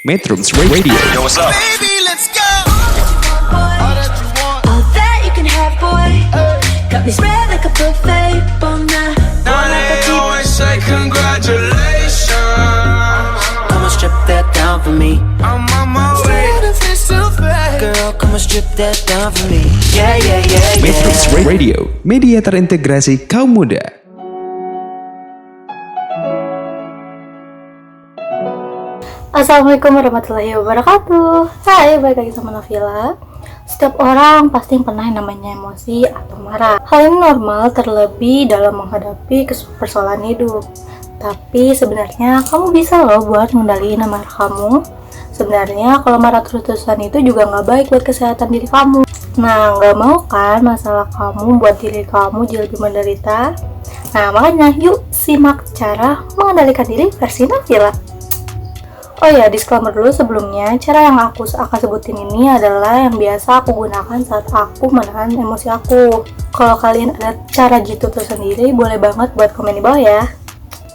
Metrums Radio. Yo, what's up? Baby, let's go. All that you want, all that you can have, boy. Got me spread like a buffet, bon night. Now they always say congratulations. Come on, strip that down for me. I'm on my way. Girl, come on, strip that down for me. Yeah, yeah, yeah, Metrums yeah. Radio, media terintegrasi kaum muda. Assalamualaikum warahmatullahi wabarakatuh. Hai, balik lagi sama Nafila. Setiap orang pasti pernah yang namanya emosi atau marah. Hal ini normal terlebih dalam menghadapi persoalan hidup. Tapi sebenarnya kamu bisa loh buat mengendalikan amarah kamu. Sebenarnya kalau marah terus-terusan itu juga nggak baik buat kesehatan diri kamu. Nah, nggak mau kan masalah kamu buat diri kamu jadi lebih menderita? Nah, makanya yuk simak cara mengendalikan diri versi Nafila. Oh ya, disclaimer dulu sebelumnya, cara yang aku akan sebutin ini adalah yang biasa aku gunakan saat aku menahan emosi aku. Kalau kalian ada cara jitu tersendiri, boleh banget buat komen di bawah ya.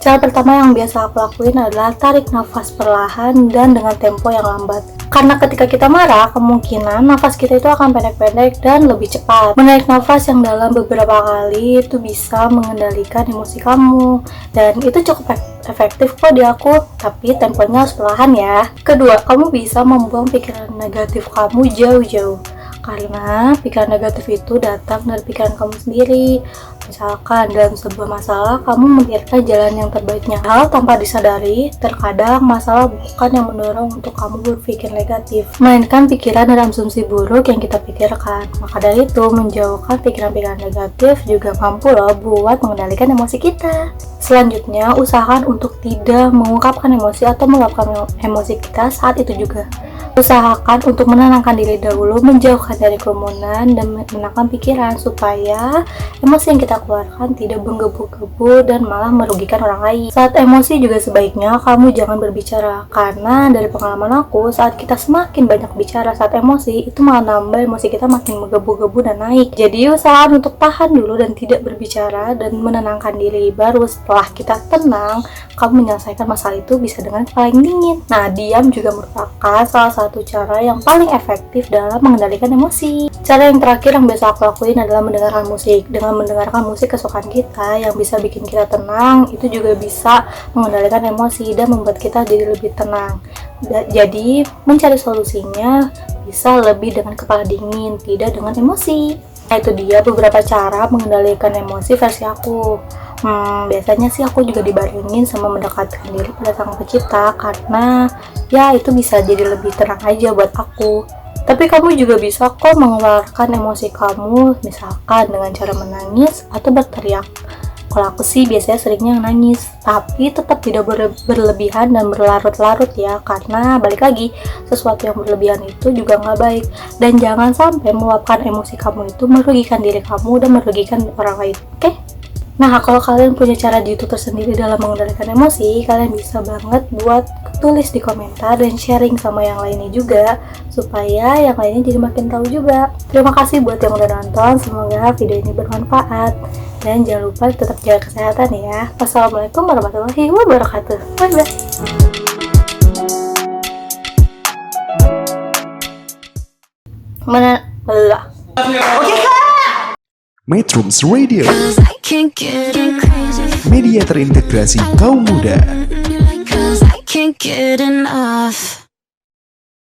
Cara pertama yang biasa aku lakuin adalah tarik nafas perlahan dan dengan tempo yang lambat. Karena ketika kita marah, kemungkinan nafas kita itu akan pendek-pendek dan lebih cepat. Menarik nafas yang dalam beberapa kali itu bisa mengendalikan emosi kamu. Dan itu cukup efektif kok di aku, tapi temponya harus perlahan ya. Kedua, kamu bisa membuang pikiran negatif kamu jauh-jauh. Karena pikiran negatif itu datang dari pikiran kamu sendiri. Misalkan dalam sebuah masalah, kamu memikirkan jalan yang terbaiknya. Hal tanpa disadari, terkadang masalah bukan yang mendorong untuk kamu berpikir negatif, melainkan pikiran dan asumsi buruk yang kita pikirkan. Maka dari itu, menjauhkan pikiran-pikiran negatif juga mampu loh buat mengendalikan emosi kita. Selanjutnya, usahakan untuk tidak mengungkapkan emosi atau meluapkan emosi kita saat itu juga. Usahakan untuk menenangkan diri dahulu, menjauhkan dari kerumunan, dan menenangkan pikiran supaya emosi yang kita keluarkan tidak menggebu-gebu dan malah merugikan orang lain. Saat emosi juga sebaiknya kamu jangan berbicara, karena dari pengalaman aku, saat kita semakin banyak bicara saat emosi, itu malah nambah emosi kita makin menggebu-gebu dan naik. Jadi usahakan untuk tahan dulu dan tidak berbicara dan menenangkan diri. Baru setelah kita tenang, kamu menyelesaikan masalah itu bisa dengan kepala yang dingin. Nah, diam juga merupakan salah satu cara yang paling efektif dalam mengendalikan emosi. Cara yang terakhir yang biasa aku lakuin adalah mendengarkan musik. Dengan mendengarkan musik kesukaan kita yang bisa bikin kita tenang, itu juga bisa mengendalikan emosi dan membuat kita jadi lebih tenang. Jadi, mencari solusinya bisa lebih dengan kepala dingin, tidak dengan emosi. Nah, itu dia beberapa cara mengendalikan emosi versi aku. Biasanya sih aku juga dibarengin sama mendekatkan diri pada Sang Pencipta, karena ya itu bisa jadi lebih tenang aja buat aku. Tapi kamu juga bisa kok mengeluarkan emosi kamu, misalkan dengan cara menangis atau berteriak. Kalau aku sih biasanya seringnya nangis, tapi tetap tidak berlebihan dan berlarut-larut ya, karena balik lagi, sesuatu yang berlebihan itu juga nggak baik. Dan jangan sampai meluapkan emosi kamu itu merugikan diri kamu dan merugikan orang lain, oke? Nah, kalau kalian punya cara jitu tersendiri dalam mengendalikan emosi, kalian bisa banget buat tulis di komentar dan sharing sama yang lainnya juga, supaya yang lainnya jadi makin tahu juga. Terima kasih buat yang udah nonton, semoga video ini bermanfaat. Dan jangan lupa tetap jaga kesehatan ya. Wassalamualaikum warahmatullahi wabarakatuh. Bye-bye. Metrums Radio, media terintegrasi kaum muda. Can't get enough.